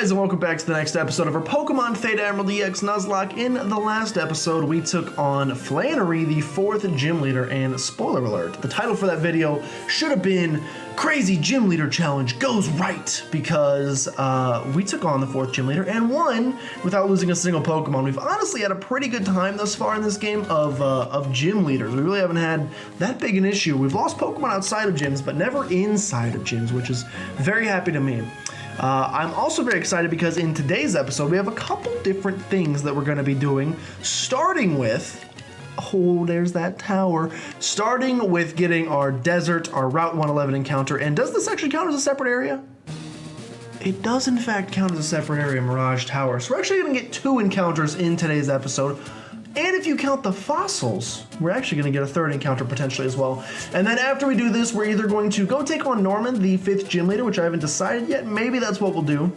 guys, and welcome back to the next episode of our Pokemon Theta Emerald EX Nuzlocke. In the last episode, we took on Flannery, the 4th gym leader, and spoiler alert, the title for that video should have been Crazy Gym Leader Challenge Goes Right, because we took on the 4th gym leader and won without losing a single Pokemon. We've honestly had a pretty good time thus far in this game of gym leaders. We really haven't had that big an issue. We've lost Pokemon outside of gyms, but never inside of gyms, which is very happy to me. I'm also very excited because in today's episode, we have a couple different things that we're going to be doing, starting with, oh, there's that tower, starting with getting our desert, our Route 111 encounter. And does this actually count as a separate area? It does in fact count as a separate area, Mirage Tower. So we're actually going to get 2 encounters in today's episode. And if you count the fossils, we're actually going to get a 3rd encounter potentially as well. And then after we do this, we're either going to go take on Norman, the 5th gym leader, which I haven't decided yet. Maybe that's what we'll do.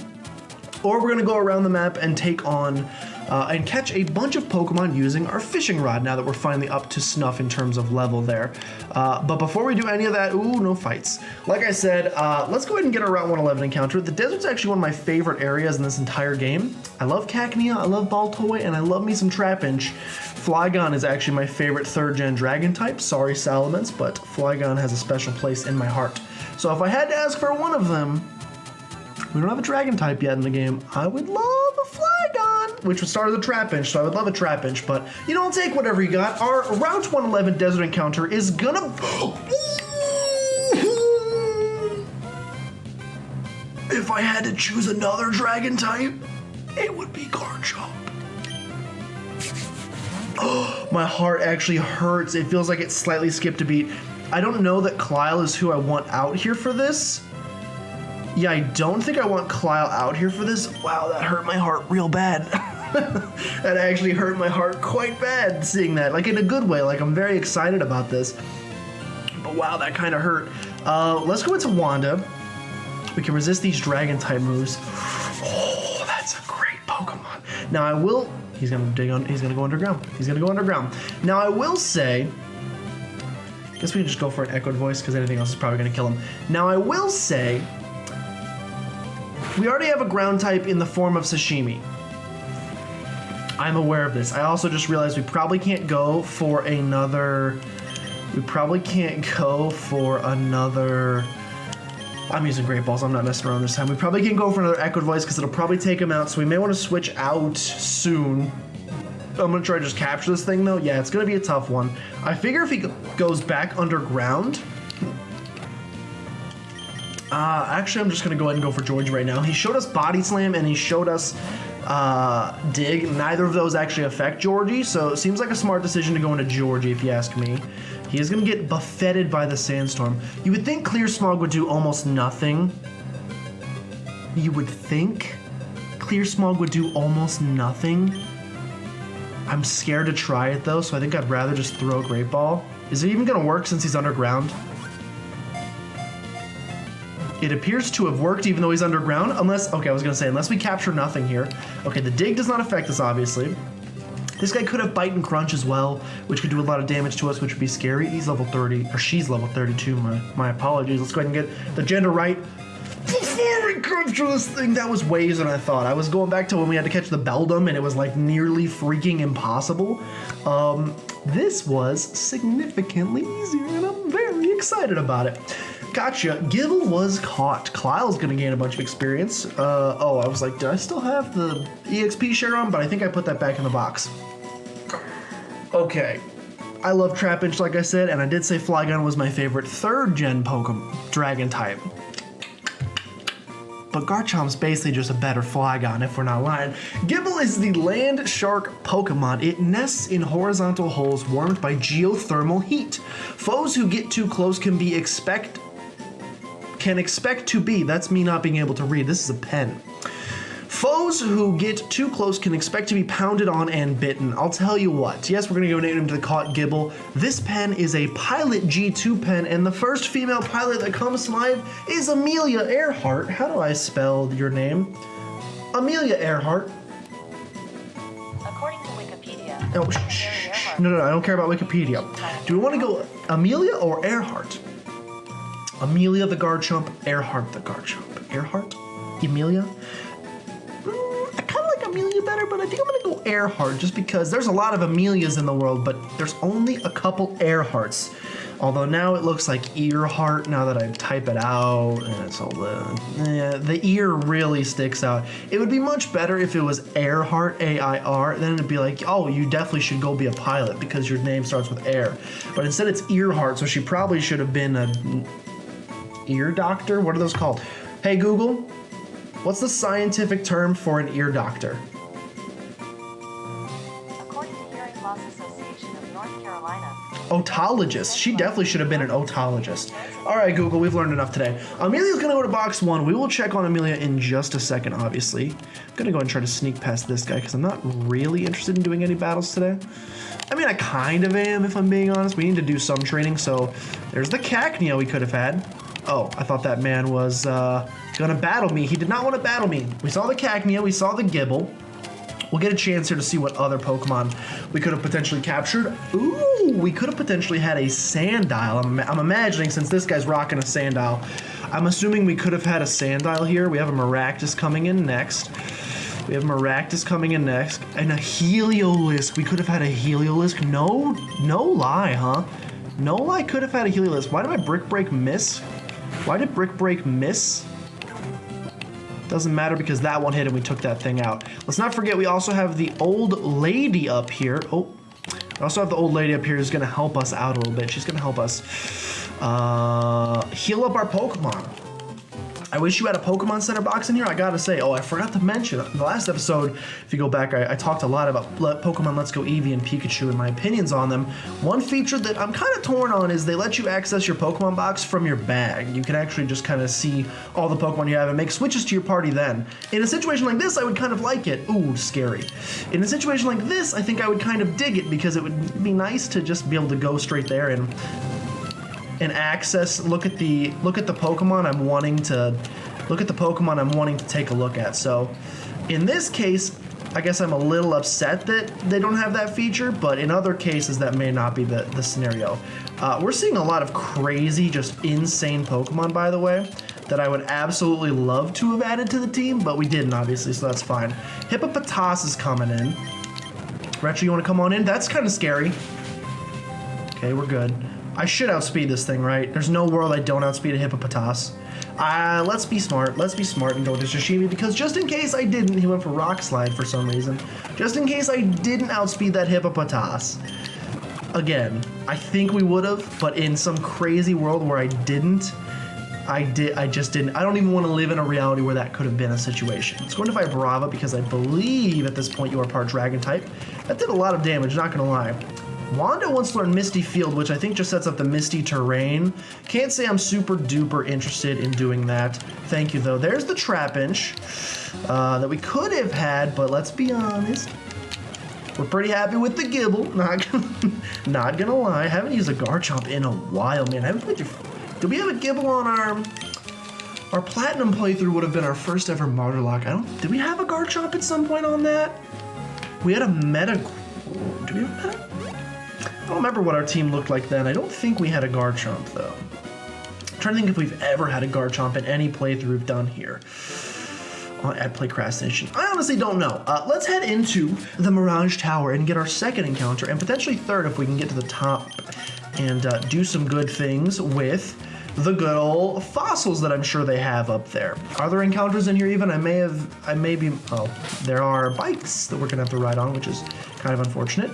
Or we're going to go around the map and take on and catch a bunch of Pokemon using our fishing rod now that we're finally up to snuff in terms of level there. But before we do any of that, ooh, no fights. Like I said, let's go ahead and get our Route 111 encounter. The desert's actually one of my favorite areas in this entire game. I love Cacnea, I love Baltoy, and I love me some Trapinch. Flygon is actually my favorite 3rd gen dragon type. Sorry, Salamence, but Flygon has a special place in my heart. So if I had to ask for one of them, we don't have a dragon type yet in the game. I would love a Flygon, which would start as a Trapinch, so I would love a Trapinch, but you don't take whatever you got. Our Route 111 desert encounter is gonna... If I had to choose another dragon type, it would be Garchomp. Oh, my heart actually hurts. It feels like it slightly skipped a beat. I don't know that Kleil is who I want out here for this. Yeah, I don't think I want Kleil out here for this. Wow, that hurt my heart real bad. That actually hurt my heart quite bad seeing that, like in a good way. Like I'm very excited about this. But wow, that kind of hurt. Let's go into Wanda. We can resist these dragon type moves. Oh, that's a great Pokemon. Now I will, he's gonna go underground. He's gonna go underground. Now I will say, I guess we can just go for an echoed voice because anything else is probably gonna kill him. Now I will say, we already have a ground type in the form of Sashimi. I'm aware of this. I also just realized we probably can't go for another... I'm using Great Balls, I'm not messing around this time. We probably can't go for another Echoed Voice because it'll probably take him out, so we may want to switch out soon. I'm gonna try to just capture this thing though. Yeah, it's gonna be a tough one. I figure if he goes back underground... actually, I'm just gonna go ahead and go for George right now. He showed us Body Slam and he showed us Dig. Neither of those actually affect Georgie, so it seems like a smart decision to go into Georgie if you ask me. He is gonna get buffeted by the Sandstorm. You would think Clear Smog would do almost nothing. You would think Clear Smog would do almost nothing. I'm scared to try it though, so I think I'd rather just throw a Great Ball. Is it even gonna work since he's underground? It appears to have worked even though he's underground, unless, okay, I was gonna say, unless we capture nothing here. Okay, the Dig does not affect us, obviously. This guy could have Bite and Crunch as well, which could do a lot of damage to us, which would be scary. He's level 30, or she's level 32, my apologies. Let's go ahead and get the gender right. Before we capture this thing, that was ways than I thought. I was going back to when we had to catch the Beldum, and it was like nearly freaking impossible. This was significantly easier, and I'm very excited about it. Gotcha. Gible was caught. Kleil's gonna gain a bunch of experience. Oh, I was like, did I still have the EXP share on? But I think I put that back in the box. Okay. I love Trapinch, like I said, and I did say Flygon was my favorite 3rd gen Pokemon dragon type. But Garchomp's basically just a better Flygon, if we're not lying. Gible is the land shark Pokemon. It nests in horizontal holes warmed by geothermal heat. Foes who get too close can expect to be, that's me not being able to read, this is a pen. Foes who get too close can expect to be pounded on and bitten. I'll tell you what, yes, we're gonna go name him to the caught Gible. This pen is a Pilot G2 pen, and the first female pilot that comes to life is Amelia Earhart. How do I spell your name? Amelia Earhart. According to Wikipedia. Oh, shh. No, I don't care about Wikipedia. Do we want to go Amelia or Earhart? Amelia the Garchomp, Earhart the Garchomp. Earhart? Emilia? Amelia better, but I think I'm gonna go Earhart just because there's a lot of Amelias in the world, but there's only a couple Earharts. Although now it looks like Earhart now that I type it out, and it's all the ear really sticks out. It would be much better if it was Earhart, A-I-R, then it'd be like, oh, you definitely should go be a pilot because your name starts with air. But instead it's Earhart, so she probably should have been a ear doctor? What are those called? Hey Google, what's the scientific term for an ear doctor? According to Hearing Loss Association of North Carolina, otologist. She definitely should have been an otologist. All right, Google, we've learned enough today. Amelia's gonna go to box 1. We will check on Amelia in just a second, obviously. I'm gonna go and try to sneak past this guy because I'm not really interested in doing any battles today. I mean, I kind of am, if I'm being honest. We need to do some training, so there's the Cacnea we could have had. Oh, I thought that man was gonna battle me. He did not want to battle me. We saw the Cacnea, we saw the Gibble. We'll get a chance here to see what other Pokemon we could have potentially captured. Ooh, we could have potentially had a Sandile. I'm imagining, since this guy's rocking a Sandile, I'm assuming we could have had a Sandile here. We have a Maractus coming in next. And a Heliolisk. We could have had a Heliolisk. No lie, huh? No lie, could have had a Heliolisk. Why did my Brick Break miss? Why did Brick Break miss? Doesn't matter because that one hit and we took that thing out. Let's not forget we also have the old lady up here. Oh, we also have the old lady up here who's gonna help us out a little bit. She's gonna help us heal up our Pokemon. I wish you had a Pokemon Center box in here. I gotta say, oh, I forgot to mention, in the last episode, if you go back, I talked a lot about Pokemon Let's Go Eevee and Pikachu and my opinions on them. One feature that I'm kind of torn on is they let you access your Pokemon box from your bag. You can actually just kind of see all the Pokemon you have and make switches to your party then. In a situation like this, I would kind of like it. Ooh, scary. In a situation like this, I think I would kind of dig it because it would be nice to just be able to go straight there and access, look at the Pokemon I'm wanting to take a look at. So in this case, I guess I'm a little upset that they don't have that feature, but in other cases that may not be the scenario. We're seeing a lot of crazy, just insane Pokemon, by the way, that I would absolutely love to have added to the team, but we didn't, obviously, so that's fine. Hippopotas is coming in. Retro, you want to come on in? That's kind of scary. Okay, we're good. I should outspeed this thing, right? There's no world I don't outspeed a Hippopotas. Let's be smart. Let's be smart and go to Sashimi, because just in case I didn't, he went for Rock Slide for some reason. Just in case I didn't outspeed that Hippopotas. Again, I think we would have, but in some crazy world where I didn't, I just didn't. I don't even want to live in a reality where that could have been a situation. Let's go into Vibrava, because I believe at this point you are part Dragon type. That did a lot of damage, not gonna lie. Wanda wants to learn Misty Field, which I think just sets up the Misty Terrain. Can't say I'm super duper interested in doing that. Thank you, though. There's the Trapinch that we could have had, but let's be honest. We're pretty happy with the Gibble. Not gonna lie. I haven't used a Garchomp in a while, man. I haven't played. Did we have a Gibble on our Platinum playthrough? Would have been our first ever Martylock. Did we have a Garchomp at some point on that? We had a Meta. Do we have a Meta? I don't remember what our team looked like then. I don't think we had a Garchomp, though. I'm trying to think if we've ever had a Garchomp in any playthrough we've done here at PlaycrastiNation. I honestly don't know. Let's head into the Mirage Tower and get our second encounter, and potentially third if we can get to the top and do some good things with the good old fossils that I'm sure they have up there. Are there encounters in here even? Oh, there are bikes that we're gonna have to ride on, which is kind of unfortunate.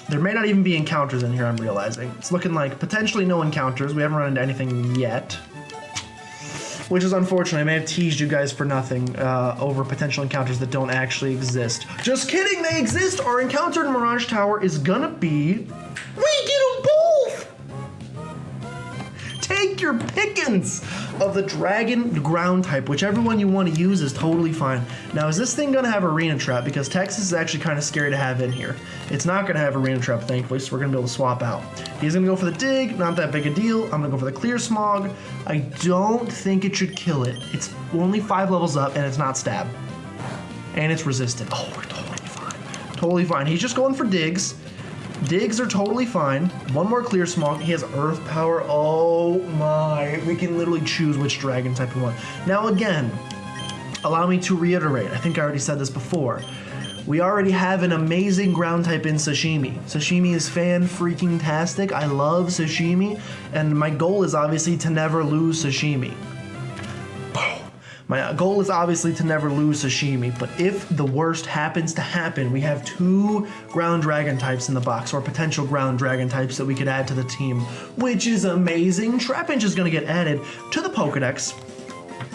There may not even be encounters in here, I'm realizing. It's looking like potentially no encounters. We haven't run into anything yet, which is unfortunate. I may have teased you guys for nothing over potential encounters that don't actually exist. Just kidding, they exist! Our encounter in Mirage Tower is gonna be... We get them both! Take your pickings of the Dragon Ground type. Whichever one you want to use is totally fine. Now, is this thing going to have Arena Trap? Because Texas is actually kind of scary to have in here. It's not going to have Arena Trap, thankfully, so we're going to be able to swap out. He's going to go for the Dig, not that big a deal. I'm going to go for the Clear Smog. I don't think it should kill it. It's only 5 levels up, and it's not Stab. And it's resistant. Oh, we're totally fine. Totally fine. He's just going for Digs. Digs are totally fine. One more Clear Smog. He has Earth Power. Oh my. We can literally choose which Dragon type we want. Now again, allow me to reiterate. I think I already said this before. We already have an amazing ground type in Sashimi. Sashimi is fan-freaking-tastic. I love Sashimi, and my goal is obviously to never lose Sashimi. My goal is obviously to never lose Sashimi, but if the worst happens to happen, we have 2 ground dragon types in the box, or potential ground dragon types that we could add to the team, which is amazing. Trapinch is going to get added to the Pokedex.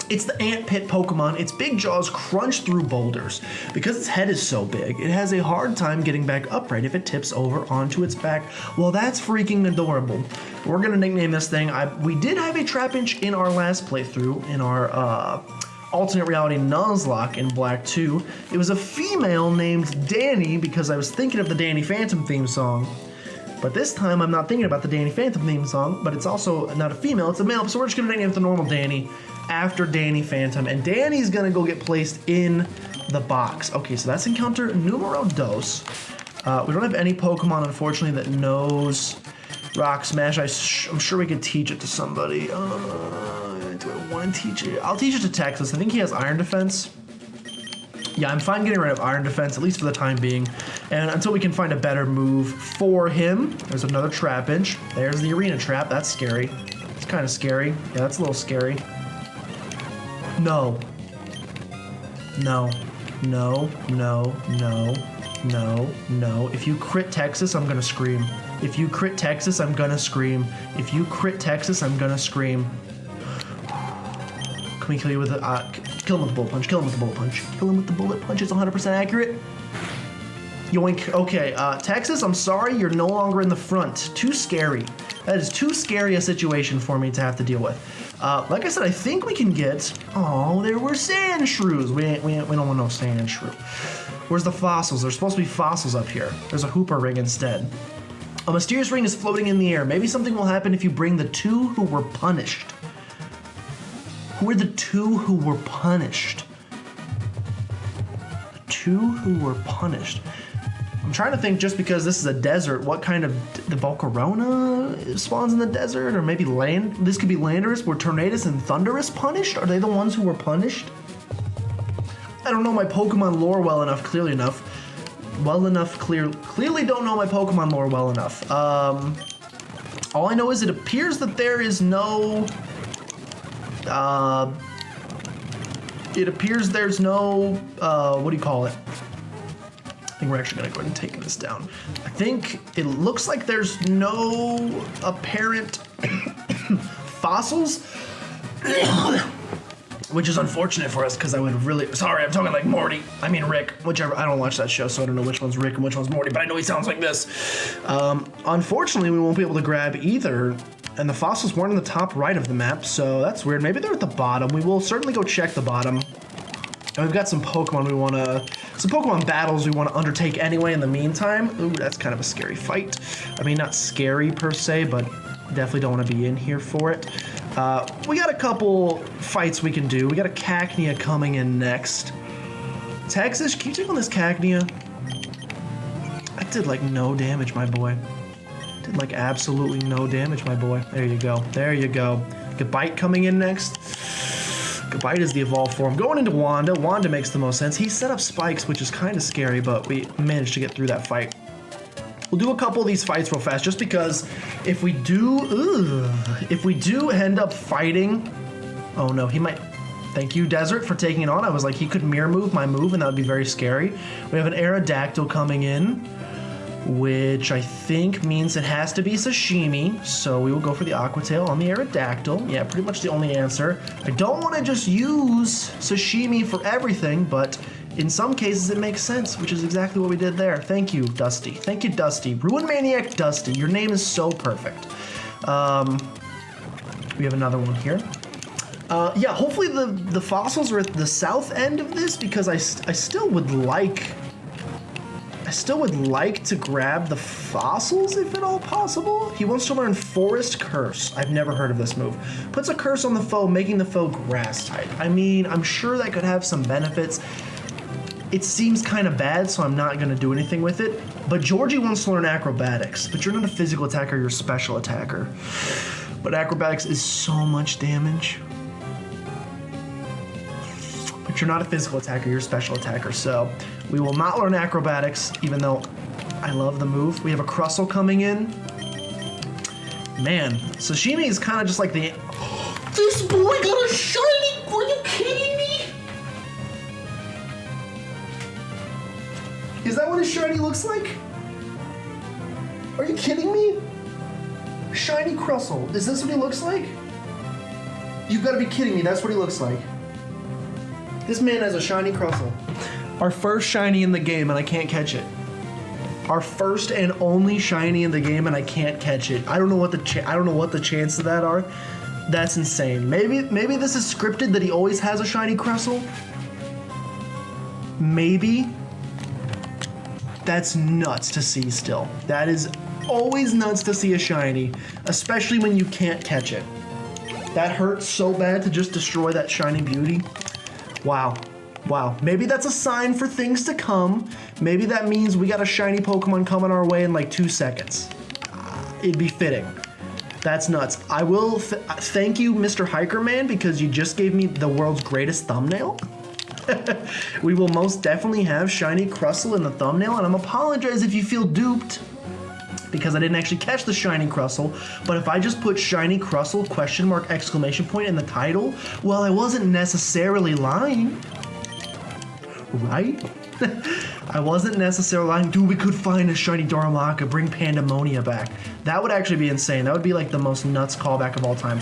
It's the Ant Pit Pokemon. Its big jaws crunch through boulders. Because its head is so big, it has a hard time getting back upright if it tips over onto its back. Well, that's freaking adorable. We're gonna nickname this thing. We did have a Trapinch in our last playthrough, in our alternate reality Nuzlocke in Black 2. It was a female named Danny because I was thinking of the Danny Phantom theme song. But this time I'm not thinking about the Danny Phantom theme song, but it's also not a female, it's a male, so we're just gonna nickname it the normal Danny after Danny Phantom, and Danny's gonna go get placed in the box. Okay, so that's encounter numero dos. We don't have any Pokemon, unfortunately, that knows Rock Smash. I'm sure we could teach it to somebody. Do I want to teach it? I'll teach it to Texas. I think he has Iron Defense. Yeah, I'm fine getting rid of Iron Defense, at least for the time being. And until we can find a better move for him. There's another Trapinch. There's the Arena Trap. That's scary. It's kind of scary. Yeah, that's a little scary. No. No. No. No. No. No. No. If you crit Texas, I'm gonna scream. If you crit Texas, I'm gonna scream. If you crit Texas, I'm gonna scream. Can we kill you with a... kill him with the bullet punch. Kill him with the bullet punch. Kill him with the bullet punch. It's 100% accurate. Yoink. Okay, Texas, I'm sorry. You're no longer in the front. Too scary. That is too scary a situation for me to have to deal with. Like I said, I think we can get... Oh, there were sand shrews. We don't want no sand shrew. Where's the fossils? There's supposed to be fossils up here. There's a Hooper ring instead. A mysterious ring is floating in the air. Maybe something will happen if you bring the 2 who were punished. Who are the 2 who were punished? The 2 who were punished. I'm trying to think, just because this is a desert, what kind of... The Volcarona spawns in the desert? Or maybe land... This could be Landorus. Were Tornadus and Thunderous punished? Are they the ones who were punished? I don't know my Pokemon lore well enough, clearly enough. Clearly don't know my Pokemon lore well enough. All I know is it appears that there is no... it appears there's no... what do you call it? I think we're actually gonna go ahead and take this down. I think it looks like there's no apparent fossils, which is unfortunate for us because I would really, sorry, I'm talking like Morty. I mean Rick, whichever, I don't watch that show, so I don't know which one's Rick and which one's Morty, but I know he sounds like this. Unfortunately, we won't be able to grab either, and the fossils weren't in the top right of the map, so that's weird. Maybe they're at the bottom. We will certainly go check the bottom. And we've got some Pokemon some Pokemon battles we want to undertake anyway in the meantime. Ooh, that's kind of a scary fight. I mean, not scary per se, but definitely don't want to be in here for it. We got a couple fights we can do. We got a Cacnea coming in next. Texas, can you take on this Cacnea? That did like no damage, my boy. Did like absolutely no damage, my boy. There you go. There you go. Gabite coming in next. Gabite is the evolved form. Going into Wanda. Wanda makes the most sense. He set up spikes, which is kind of scary, but we managed to get through that fight. We'll do a couple of these fights real fast, just because if we do end up fighting... Oh no, he might... Thank you, Desert, for taking it on. I was like, he could mirror move my move, and that would be very scary. We have an Aerodactyl coming in, which I think means it has to be Sashimi, so we will go for the Aqua Tail on the Aerodactyl. Yeah, pretty much the only answer. I don't want to just use Sashimi for everything, but in some cases it makes sense, which is exactly what we did there. Thank you, Dusty. Thank you, Dusty. Ruin Maniac Dusty. Your name is so perfect. We have another one here. Yeah, hopefully the fossils are at the south end of this, because I still would like to grab the fossils if at all possible. He wants to learn Forest Curse. I've never heard of this move. Puts a curse on the foe, making the foe grass type. I mean, I'm sure that could have some benefits. It seems kind of bad, so I'm not going to do anything with it. But Georgie wants to learn Acrobatics, but you're not a physical attacker, you're a special attacker. But Acrobatics is so much damage. But you're not a physical attacker, you're a special attacker. So we will not learn acrobatics, even though I love the move. We have a Crustle coming in. Man, Sashimi is kind of just like the... This boy got a shiny... Are you kidding me? Is that what a shiny looks like? Are you kidding me? Shiny Crustle. Is this what he looks like? You've got to be kidding me. That's what he looks like. This man has a shiny Crustle. Our first shiny in the game, and I can't catch it. Our first and only shiny in the game, and I can't catch it. I don't know what the chances of that are. That's insane. Maybe this is scripted that he always has a shiny Crustle. Maybe. That's nuts to see still. That is always nuts to see a shiny, especially when you can't catch it. That hurts so bad to just destroy that shiny beauty. Wow. Wow. Maybe that's a sign for things to come. Maybe that means we got a shiny Pokemon coming our way in like 2 seconds. It'd be fitting. That's nuts. I will thank you, Mr. Hiker Man, because you just gave me the world's greatest thumbnail. We will most definitely have shiny Crustle in the thumbnail, and I'm apologize if you feel duped because I didn't actually catch the shiny Crustle. But if I just put shiny Crustle !! in the title, well, I wasn't necessarily lying, right? I wasn't necessarily lying. Dude, we could find a shiny Darumaka, bring Pandemonia back. That would actually be insane. That would be like the most nuts callback of all time.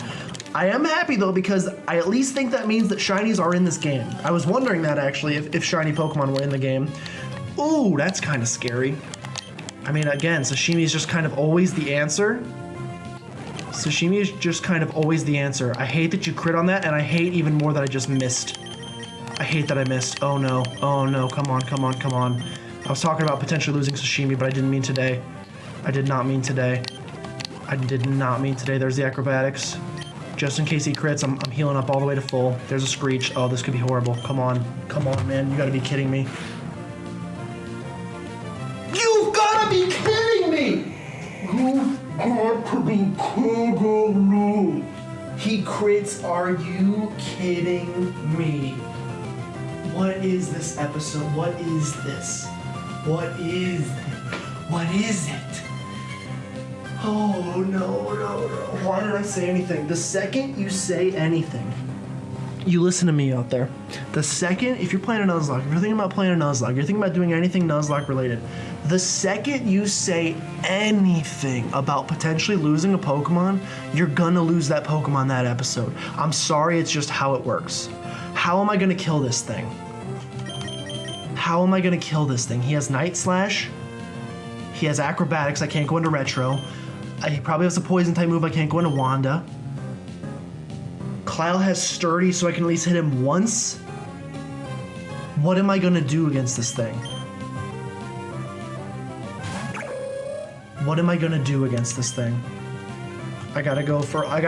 I am happy though, because I at least think that means that shinies are in this game. I was wondering that actually, if shiny Pokemon were in the game. Ooh, that's kind of scary. I mean, again, Sashimi is just kind of always the answer. Sashimi is just kind of always the answer. I hate that you crit on that, and I hate even more that I just missed. I hate that I missed. Oh no, oh no, come on, come on, come on. I was talking about potentially losing Sashimi, but I didn't mean today. I did not mean today. I did not mean today. There's the acrobatics. Just in case he crits, I'm healing up all the way to full. There's a Screech. Oh, this could be horrible. Come on, man. You gotta be kidding me. You've gotta be kidding me! You've got to be kidding me. He crits, are you kidding me? What is this episode? What is this? What is it? What is it? Oh, no. Why did I say anything? The second you say anything, you listen to me out there. The second, if you're playing a Nuzlocke, if you're thinking about playing a Nuzlocke, you're thinking about doing anything Nuzlocke related, the second you say anything about potentially losing a Pokemon, you're gonna lose that Pokemon that episode. I'm sorry, it's just how it works. How am I gonna kill this thing? How am I gonna kill this thing? He has Night Slash. He has Acrobatics. I can't go into Retro. He probably has a Poison type move. I can't go into Wanda. Kyle has Sturdy, so I can at least hit him once. What am I gonna do against this thing? What am I gonna do against this thing? I gotta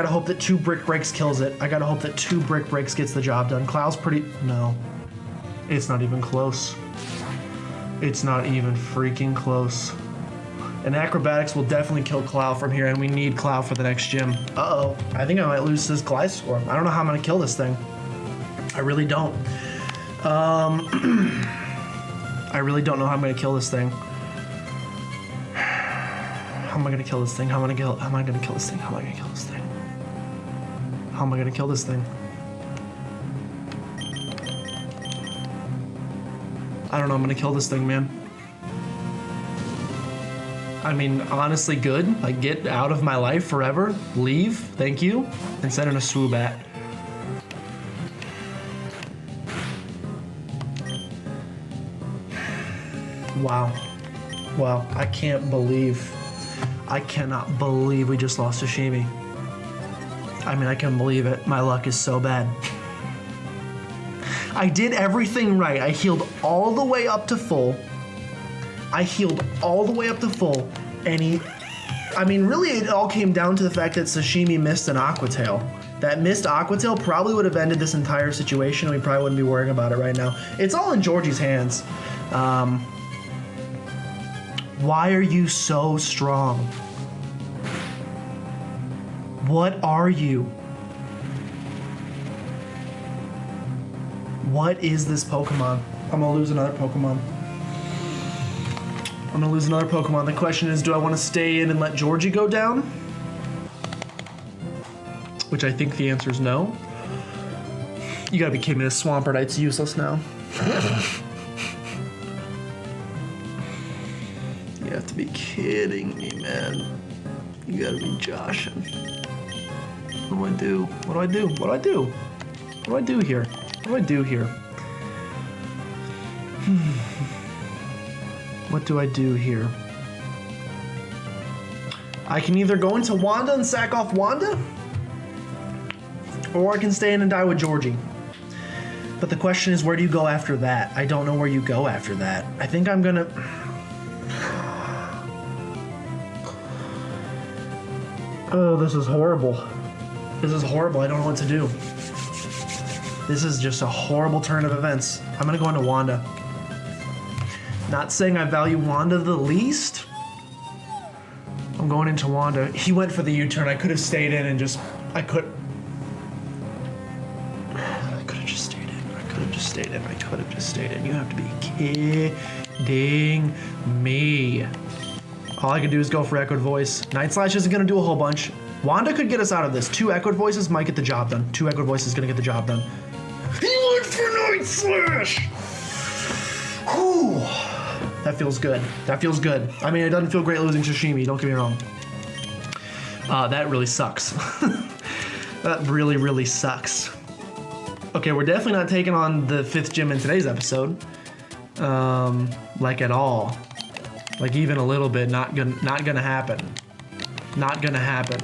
hope that 2 Brick Breaks kills it. I gotta hope that 2 Brick Breaks gets the job done. Cloud's no. It's not even close. It's not even freaking close. And Acrobatics will definitely kill Cloud from here, and we need Cloud for the next gym. Uh-oh. I think I might lose this Gliscor. I don't know how I'm gonna kill this thing. I really don't. I really don't know how I'm gonna kill this thing. How am I gonna kill this thing? How am I gonna kill this thing? How am I gonna kill this thing? How am I gonna kill this thing? I don't know, I'm gonna kill this thing, man. I mean, honestly, good. Like, get out of my life forever. Leave, thank you. And send in a Swoobat. Wow. Wow, I cannot believe we just lost Sashimi. I mean, I can't believe it. My luck is so bad. I did everything right. I healed all the way up to full. And I mean, really it all came down to the fact that Sashimi missed an Aqua Tail. That missed Aqua Tail probably would have ended this entire situation, and we probably wouldn't be worrying about it right now. It's all in Georgie's hands. Why are you so strong? What are you? What is this Pokemon? I'm gonna lose another Pokemon. I'm gonna lose another Pokemon. The question is, do I want to stay in and let Georgie go down? Which I think the answer is no. You gotta be kidding me, this Swampertite's useless now. You have to be kidding me, man. You gotta be joshing. What do I do? What do I do? What do I do? What do I do here? What do I do here? What do I do here? I can either go into Wanda and sack off Wanda, or I can stay in and die with Georgie. But the question is, where do you go after that? I don't know where you go after that. I think I'm gonna... Oh, this is horrible. This is horrible. I don't know what to do. This is just a horrible turn of events. I'm gonna go into Wanda. Not saying I value Wanda the least. I'm going into Wanda. He went for the U-turn. I could have stayed in and just... I could have just stayed in. I could have just stayed in. I could have just stayed in. You have to be kidding me. All I can do is go for Echoed Voice. Night Slash isn't going to do a whole bunch. Wanda could get us out of this. 2 Echoed Voices might get the job done. 2 Echoed Voices is going to get the job done. He went for Night Slash! Whew. That feels good. That feels good. I mean, it doesn't feel great losing Sashimi, don't get me wrong. That really sucks. That really, really sucks. Okay, we're definitely not taking on the 5th gym in today's episode. Like at all. Like even a little bit, not gonna happen. Not gonna happen.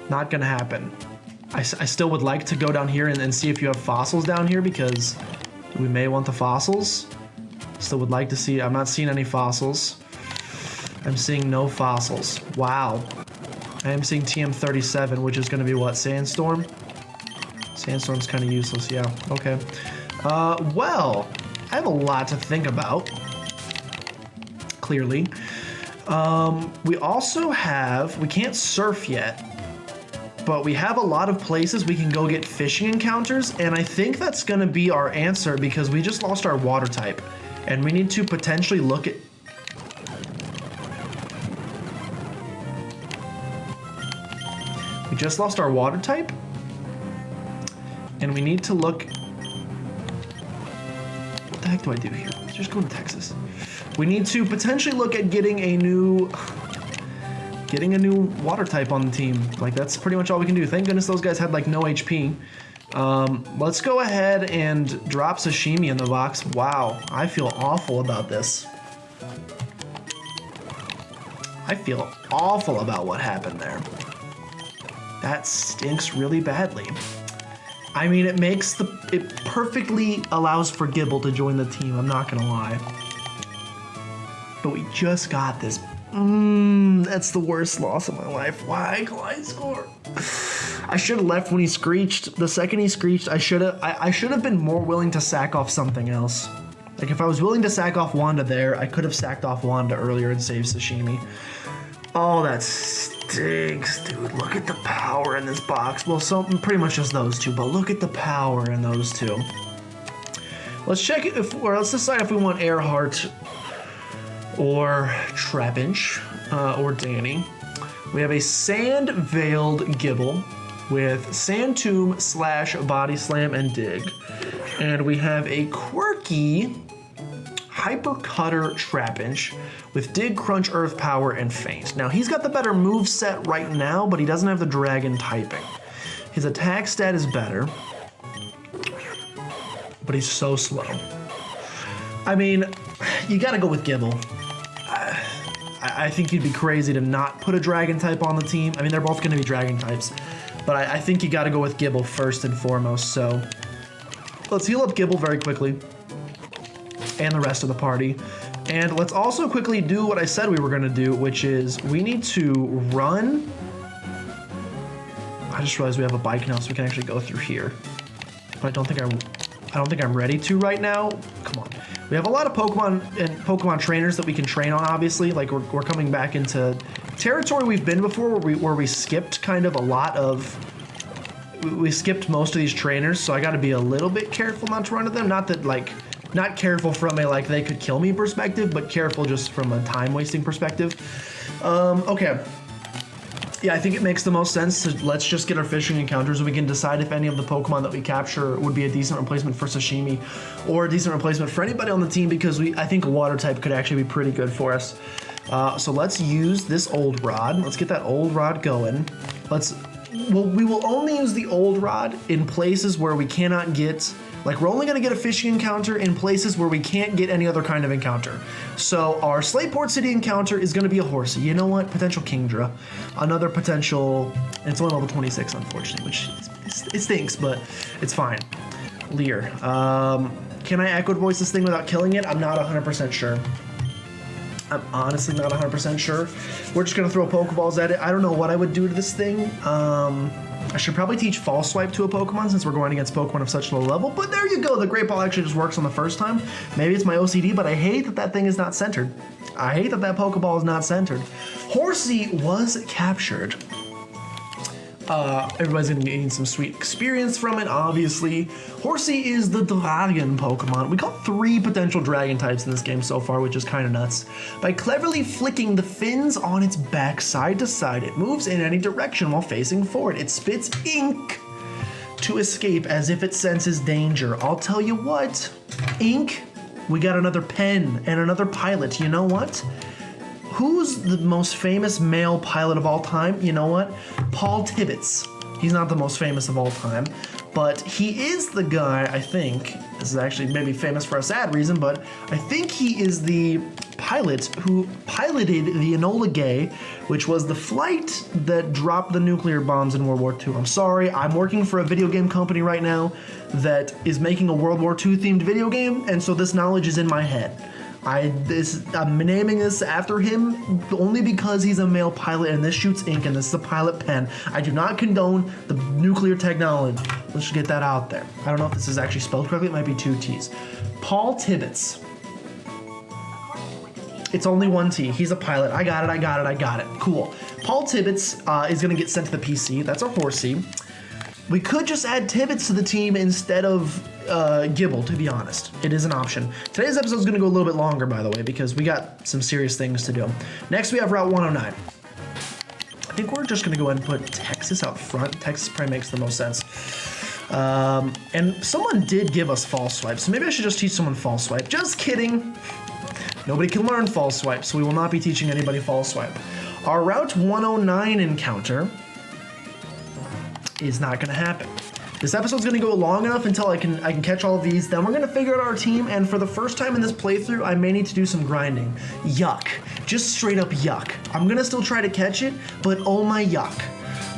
Not gonna happen. I still would like to go down here and see if you have fossils down here, because we may want the fossils. Still would like to see, I'm not seeing any fossils. I'm seeing no fossils. Wow. I am seeing TM37, which is gonna be what, Sandstorm? Sandstorm's kind of useless, yeah, okay. Well, I have a lot to think about. Clearly. We also have, we can't surf yet, but we have a lot of places we can go get fishing encounters, and I think that's gonna be our answer because we just lost our water type, and we need to potentially look at... We just lost our water type, and we need to look... What the heck do I do here? Just go to Texas. We need to potentially look at getting a new water type on the team. Like, that's pretty much all we can do. Thank goodness those guys had like no HP. Let's go ahead and drop Sashimi in the box. Wow, I feel awful about this. I feel awful about what happened there. That stinks really badly. I mean, it perfectly allows for Gibble to join the team, I'm not gonna lie. But we just got this. That's the worst loss of my life. Why can I score? I should have left when he screeched. The second he screeched, I should have been more willing to sack off something else. Like, if I was willing to sack off Wanda there, I could have sacked off Wanda earlier and saved Sashimi. Oh, that stinks, dude. Look at the power in this box. Well, pretty much just those two, but look at the power in those two. Let's check it, or let's decide if we want Earhart or Trapinch, or Danny. We have a Sand Veiled Gibble with Sand Tomb / Body Slam and Dig. And we have a quirky Hyper Cutter Trapinch with Dig, Crunch, Earth Power, and Faint. Now, he's got the better move set right now, but he doesn't have the Dragon typing. His attack stat is better, but he's so slow. I mean, you gotta go with Gibble. I think you'd be crazy to not put a Dragon type on the team. I mean, they're both gonna be Dragon types, but I think you gotta go with Gibble first and foremost, so let's heal up Gibble very quickly, and the rest of the party. And let's also quickly do what I said we were gonna do, which is we need to run. I just realized we have a bike now, so we can actually go through here. But I don't think I'm ready to right now. Come on. We have a lot of Pokemon and Pokemon trainers that we can train on, obviously. Like, we're coming back into territory we've been before where we skipped kind of a lot of we skipped most of these trainers, so I got to be a little bit careful not to run into them. Not that like, not careful from a like they could kill me perspective, but careful just from a time wasting perspective. Okay. Yeah, I think it makes the most sense to let's just get our fishing encounters. We can decide if any of the Pokemon that we capture would be a decent replacement for Sashimi or a decent replacement for anybody on the team, because I think a water type could actually be pretty good for us. So let's use this old rod. Let's get that old rod going. We will only use the old rod in places where we cannot get, like we're only gonna get a fishing encounter in places where we can't get any other kind of encounter. So our Slateport City encounter is gonna be a Horsey. You know what? Potential Kingdra. Another potential, it's only level 26 unfortunately, which it stinks, but it's fine. Leer. Can I Echoed Voice this thing without killing it? I'm not 100% sure. I'm honestly not 100% sure. We're just gonna throw Pokeballs at it. I don't know what I would do to this thing. I should probably teach False Swipe to a Pokemon since we're going against Pokemon of such low level, but there you go. The Great Ball actually just works on the first time. Maybe it's my OCD, but I hate that that thing is not centered. I hate that that Pokeball is not centered. Horsey was captured. Everybody's gonna be getting some sweet experience from it, obviously. Horsey is the dragon Pokemon. We caught 3 potential dragon types in this game so far, which is kind of nuts. By cleverly flicking the fins on its back side to side, it moves in any direction while facing forward. It spits ink to escape as if it senses danger. I'll tell you what, ink, we got another pen and another pilot. You know what? Who's the most famous male pilot of all time? You know what? Paul Tibbets. He's not the most famous of all time, but he is the guy, I think, this is actually maybe famous for a sad reason, but I think he is the pilot who piloted the Enola Gay, which was the flight that dropped the nuclear bombs in World War II. I'm sorry, I'm working for a video game company right now that is making a World War II themed video game, and so this knowledge is in my head. I'm naming this after him only because he's a male pilot and this shoots ink and this is a pilot pen. I do not condone the nuclear technology. Let's just get that out there. I don't know if this is actually spelled correctly. It might be 2 T's. Paul Tibbets. It's only 1 T. He's a pilot. I got it. Cool. Paul Tibbets is going to get sent to the PC. That's a Horsey. We could just add Tibbets to the team instead of Gibble, to be honest. It is an option. Today's episode is going to go a little bit longer, by the way, because we got some serious things to do. Next, we have Route 109. I think we're just going to go ahead and put Texas out front. Texas probably makes the most sense. And someone did give us False Swipe, so maybe I should just teach someone False Swipe. Just kidding. Nobody can learn False Swipe, so we will not be teaching anybody False Swipe. Our Route 109 encounter is not gonna happen. This episode's gonna go long enough until I can catch all of these, then we're gonna figure out our team, and for the first time in this playthrough, I may need to do some grinding. Yuck. Just straight up yuck. I'm gonna still try to catch it, but oh my yuck.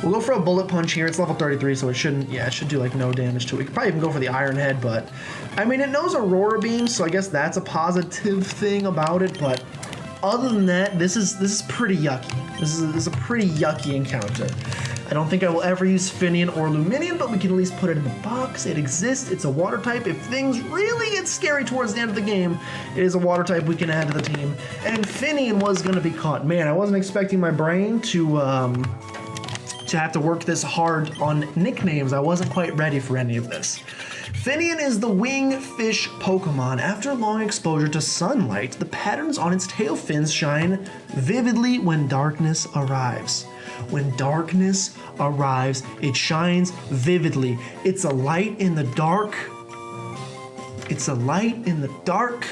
We'll go for a Bullet Punch here. It's level 33, so it shouldn't, yeah, it should do like no damage to it. We could probably even go for the Iron Head, but I mean, it knows Aurora Beam, so I guess that's a positive thing about it, but other than that, this is pretty yucky. This is a pretty yucky encounter. I don't think I will ever use Finian or Luminion, but we can at least put it in the box. It exists. It's a water type. If things really get scary towards the end of the game, it is a water type we can add to the team. And Finian was going to be caught. Man, I wasn't expecting my brain to have to work this hard on nicknames. I wasn't quite ready for any of this. Finian is the wingfish Pokemon. After long exposure to sunlight, the patterns on its tail fins shine vividly when darkness arrives. When darkness arrives, it shines vividly. It's a light in the dark. It's a light in the dark.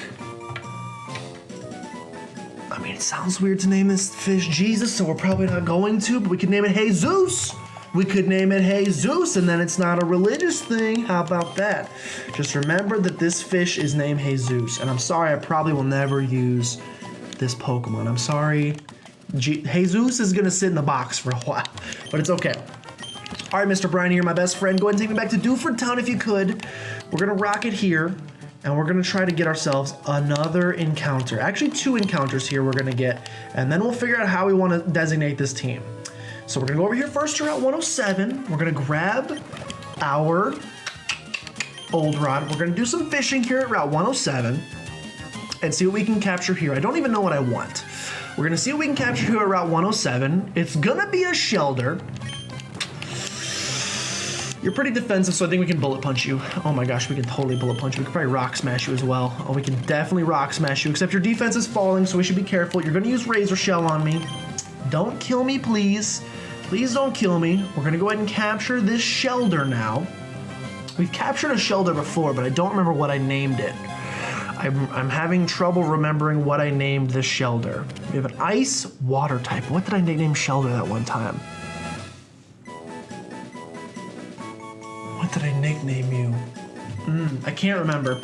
I mean, it sounds weird to name this fish Jesus, so we're probably not going to, but we could name it Jesus. We could name it Jesus, and then it's not a religious thing. How about that? Just remember that this fish is named Jesus, and I'm sorry, I probably will never use this Pokemon. I'm sorry. Jesus is gonna sit in the box for a while, but it's okay. All right, Mr. Briny, you're my best friend. Go ahead and take me back to Dewford Town if you could. We're gonna rock it here, and we're gonna try to get ourselves another encounter. Actually, 2 encounters here we're gonna get, and then we'll figure out how we wanna designate this team. So we're gonna go over here first to Route 107. We're gonna grab our old rod. We're gonna do some fishing here at Route 107 and see what we can capture here. I don't even know what I want. We're gonna see what we can capture here at Route 107. It's gonna be a Shelder. You're pretty defensive, so I think we can bullet punch you. Oh my gosh, we can totally bullet punch you. We can probably rock smash you as well. Oh, we can definitely rock smash you, except your defense is falling, so we should be careful. You're gonna use Razor Shell on me. Don't kill me, please. Please don't kill me. We're gonna go ahead and capture this Shelder now. We've captured a Shelder before, but I don't remember what I named it. I'm having trouble remembering what I named this Shelder. We have an ice water type. What did I name Shelder that one time? What did I nickname you? I can't remember.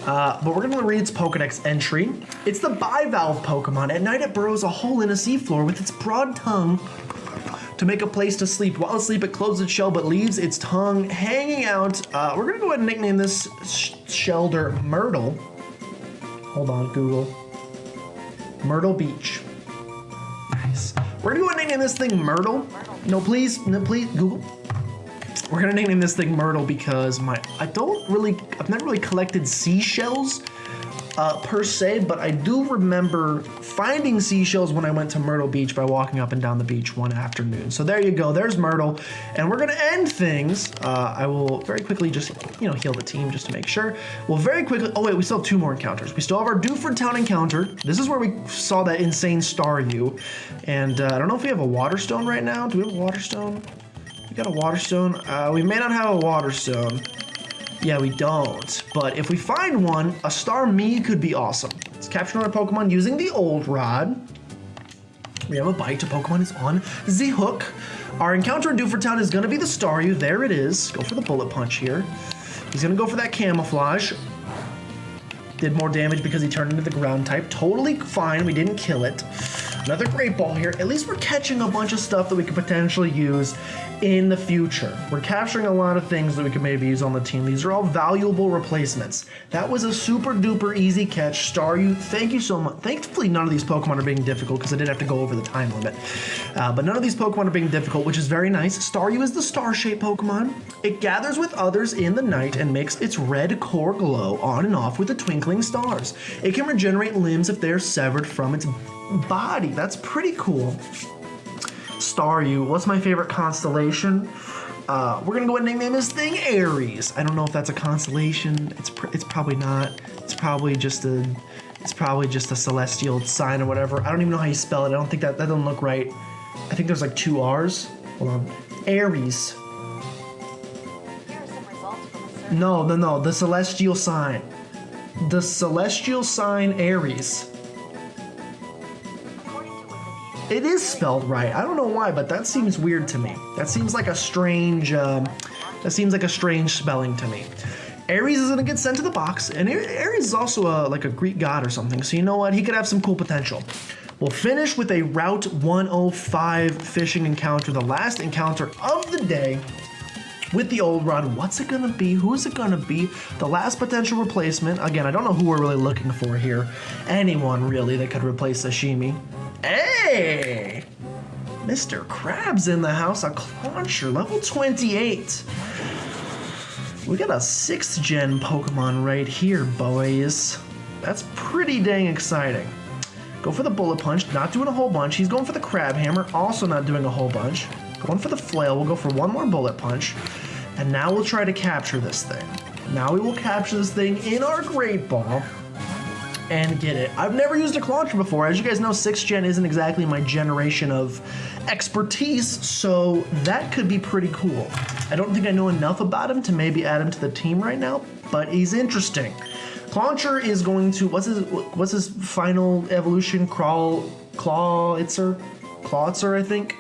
But we're gonna read its Pokedex entry. It's the bivalve Pokemon. At night it burrows a hole in a seafloor with its broad tongue to make a place to sleep. While asleep, it closes its shell but leaves its tongue hanging out. We're gonna go ahead and nickname this Shelder Myrtle. Hold on, Google. Myrtle Beach. Nice. We're gonna go ahead and nickname this thing Myrtle. No, please, Google. We're gonna nickname this thing Myrtle because I've never really collected seashells per se, but I do remember finding seashells when I went to Myrtle Beach by walking up and down the beach one afternoon. So there you go, there's Myrtle. And we're gonna end things. I will very quickly just, heal the team just to make sure. We'll very quickly, oh wait, we still have 2 more encounters. We still have our Dewford Town encounter. This is where we saw that insane Staryu. And I don't know if we have a Water Stone right now. Do we have a Water Stone? We got a Water Stone. We may not have a Water Stone. Yeah, we don't. But if we find one, a Starmie could be awesome. Let's capture another Pokemon using the Old Rod. We have a bite. A Pokemon is on the hook. Our encounter in Dewford Town is going to be the Staryu. There it is. Go for the Bullet Punch here. He's going to go for that Camouflage. Did more damage because he turned into the ground type. Totally fine. We didn't kill it. Another Great Ball here. At least we're catching a bunch of stuff that we could potentially use in the future. We're capturing a lot of things that we could maybe use on the team. These are all valuable replacements. That was a super duper easy catch. Staryu, thank you so much. Thankfully, none of these Pokemon are being difficult because I did have to go over the time limit. But none of these Pokemon are being difficult, which is very nice. Staryu is the star-shaped Pokemon. It gathers with others in the night and makes its red core glow on and off with the twinkling stars. It can regenerate limbs if they're severed from its body. That's pretty cool. Staryu, what's my favorite constellation? We're gonna go ahead and nickname this thing Aries. I don't know if that's a constellation. It's probably not. It's probably just a celestial sign or whatever. I don't even know how you spell it. I don't think that doesn't look right. I think there's like 2 R's. Hold on. Aries. Here are some results from a search. No. The celestial sign. The celestial sign Aries. It is spelled right. I don't know why, but that seems weird to me. That seems like a strange spelling to me. Aries is gonna get sent to the box, and Aries is also like a Greek god or something. So you know what? He could have some cool potential. We'll finish with a Route 105 fishing encounter, the last encounter of the day with the Old Rod. What's it gonna be? Who is it gonna be? The last potential replacement. Again, I don't know who we're really looking for here. Anyone really that could replace Sashimi. Hey! Mr. Krabs in the house, a Clauncher, level 28. We got a 6th gen Pokemon right here, boys. That's pretty dang exciting. Go for the Bullet Punch, not doing a whole bunch. He's going for the Crab Hammer, also not doing a whole bunch. Going for the Flail, we'll go for one more Bullet Punch. And now we'll try to capture this thing. Now we will capture this thing in our Great Ball and get it. I've never used a Clauncher before. As you guys know, 6th gen isn't exactly my generation of expertise, so that could be pretty cool. I don't think I know enough about him to maybe add him to the team right now, but he's interesting. Clauncher is going to, what's his final evolution? Clawitzer, I think.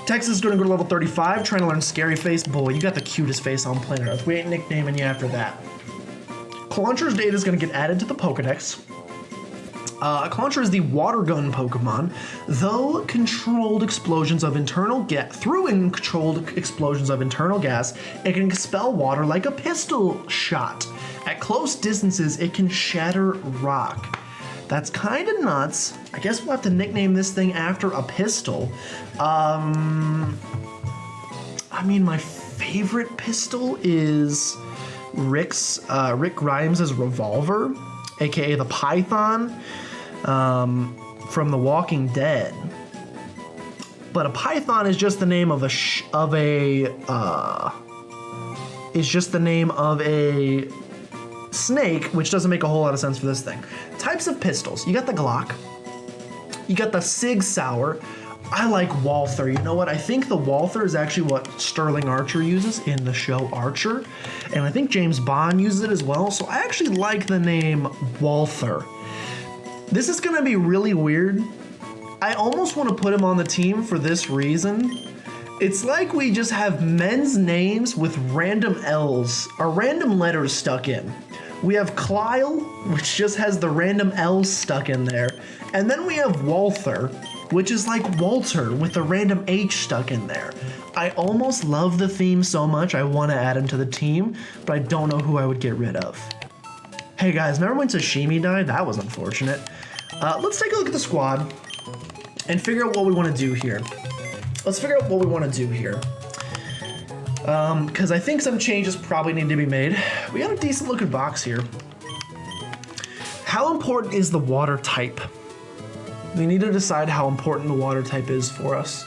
Texas is going to go to level 35, trying to learn Scary Face. Boy, you got the cutest face on planet Earth. We ain't nicknaming you after that. Clauncher's data is going to get added to the Pokedex. Clauncher is the water gun Pokemon. Through controlled explosions of internal gas, it can expel water like a pistol shot. At close distances, it can shatter rock. That's kind of nuts. I guess we'll have to nickname this thing after a pistol. I mean, my favorite pistol is Rick Grimes' revolver, aka the Python from The Walking Dead. But a Python is just the name of is just the name of a snake, which doesn't make a whole lot of sense for this thing. Types of pistols. You got the Glock. You got the Sig Sauer. I like Walther. You know what? I think the Walther is actually what Sterling Archer uses in the show Archer. And I think James Bond uses it as well. So I actually like the name Walther. This is going to be really weird. I almost want to put him on the team for this reason. It's like we just have men's names with random L's or random letters stuck in. We have Clyle, which just has the random L's stuck in there. And then we have Walther, which is like Walter with the random H stuck in there. I almost love the theme so much I want to add him to the team, but I don't know who I would get rid of. Hey guys, remember when Sashimi died? That was unfortunate. Let's take a look at the squad and figure out what we want to do here. Let's figure out what we want to do here. Because I think some changes probably need to be made. We got a decent looking box here. How important is the water type? We need to decide how important the water type is for us.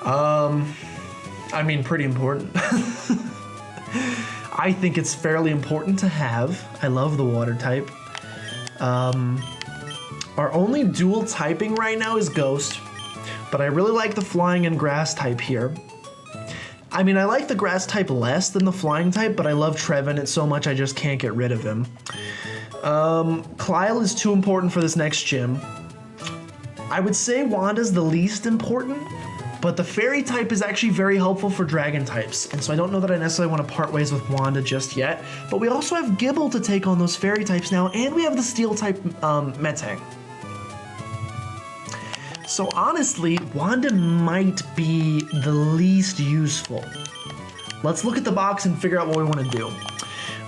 I mean, pretty important. I think it's fairly important to have. I love the water type. Our only dual typing right now is Ghost, but I really like the flying and grass type here. I mean, I like the grass type less than the flying type, but I love Trevin it so much I just can't get rid of him. Clyle is too important for this next gym. I would say Wanda's the least important, but the fairy type is actually very helpful for dragon types, and so I don't know that I necessarily want to part ways with Wanda just yet, but we also have Gibble to take on those fairy types now, and we have the steel type Metang. So honestly, Wanda might be the least useful. Let's look at the box and figure out what we want to do.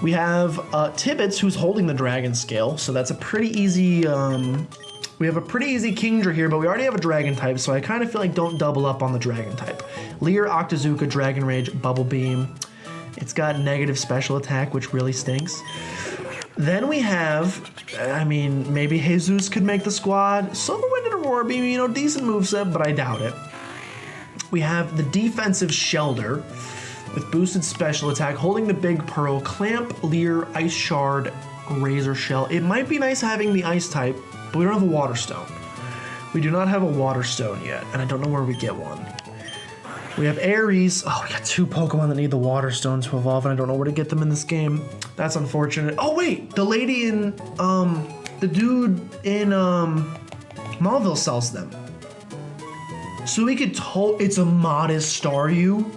We have Tibbets, who's holding the dragon scale, so that's a pretty easy, we have a pretty easy Kingdra here, but we already have a dragon type, so I kind of feel like don't double up on the dragon type. Leer, Octazooka, Dragon Rage, Bubble Beam. It's got negative special attack, which really stinks. Then we have, I mean, maybe Jesus could make the squad. Silver Wind and Aurora Beam, you know, decent moveset, but I doubt it. We have the defensive Shelder with boosted special attack, holding the Big Pearl, Clamp, Leer, Ice Shard, Razor Shell. It might be nice having the Ice type, but we don't have a Water Stone. We do not have a Water Stone yet, and I don't know where we get one. We have Ares. Oh, we got two Pokemon that need the Water Stone to evolve, and I don't know where to get them in this game. That's unfortunate. Oh, wait! The lady in, the dude in, Mauville sells them. So we could it's a modest Staryu.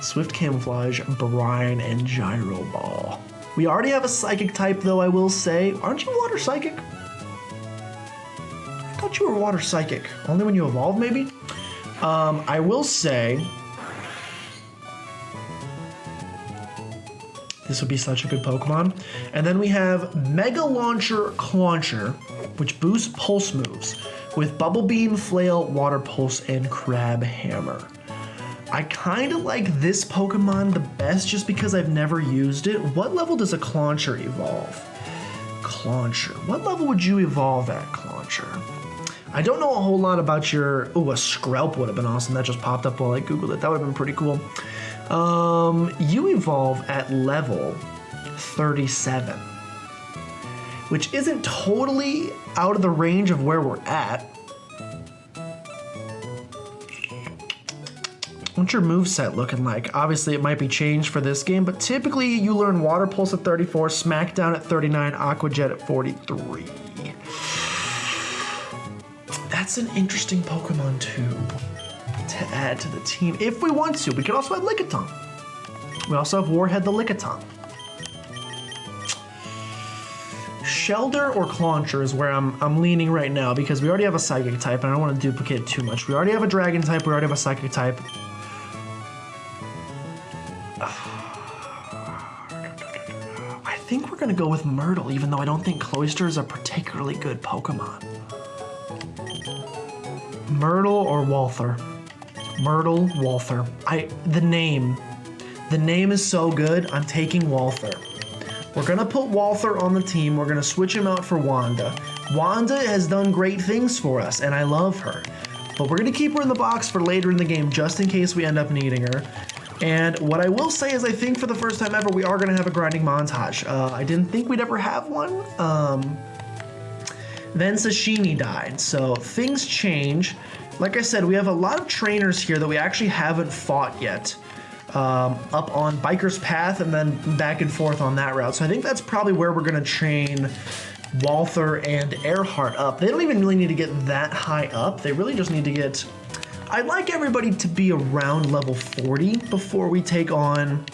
Swift Camouflage, Brine, and Gyro Ball. We already have a Psychic type, though, I will say. Aren't you Water Psychic? I thought you were Water Psychic. Only when you evolve, maybe? I will say... this would be such a good Pokemon. And then we have Mega Launcher Clauncher, which boosts Pulse moves with Bubble Beam, Flail, Water Pulse, and Crab Hammer. I kind of like this Pokemon the best just because I've never used it. What level does a Clauncher evolve? Clauncher. What level would you evolve at, Clauncher? I don't know a whole lot about your... ooh, a Skrelp would have been awesome. That just popped up while I Googled it. That would have been pretty cool. You evolve at level 37, which isn't totally out of the range of where we're at. What's your moveset looking like? Obviously, it might be changed for this game, but typically you learn Water Pulse at 34, Smackdown at 39, Aqua Jet at 43. That's an interesting Pokemon too to add to the team if we want to. We can also add Lickitung. We also have Warhead the Lickitung. Shelder or Clauncher is where I'm leaning right now because we already have a Psychic type and I don't want to duplicate it too much. We already have a Dragon type, we already have a Psychic type. I think we're gonna go with Myrtle, even though I don't think Cloyster is a particularly good Pokemon. Myrtle or Walther? Myrtle, Walther. The name is so good, I'm taking Walther. We're gonna put Walther on the team, we're gonna switch him out for Wanda. Wanda has done great things for us, and I love her. but we're gonna keep her in the box for later in the game just in case we end up needing her. And what I will say is I think for the first time ever, we are gonna have a grinding montage. I didn't think we'd ever have one. Then Sashimi died, so things change. Like I said, we have a lot of trainers here that we actually haven't fought yet. Up on Biker's Path and then back and forth on that route. So I think that's probably where we're gonna train Walther and Earhart up. They don't even really need to get that high up. They really just need to get... I'd like everybody to be around level 40 before we take on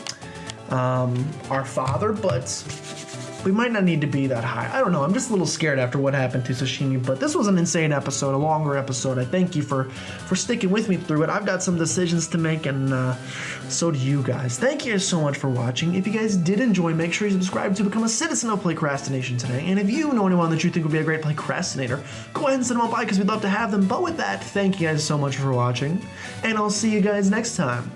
our father, but we might not need to be that high. I don't know. I'm just a little scared after what happened to Sashimi, but this was an insane episode, a longer episode. I thank you for sticking with me through it. I've got some decisions to make, and so do you guys. Thank you so much for watching. If you guys did enjoy, make sure you subscribe to become a citizen of PlaycrastiNation today. And if you know anyone that you think would be a great Playcrastinator, go ahead and send them on by because we'd love to have them. But with that, thank you guys so much for watching, and I'll see you guys next time.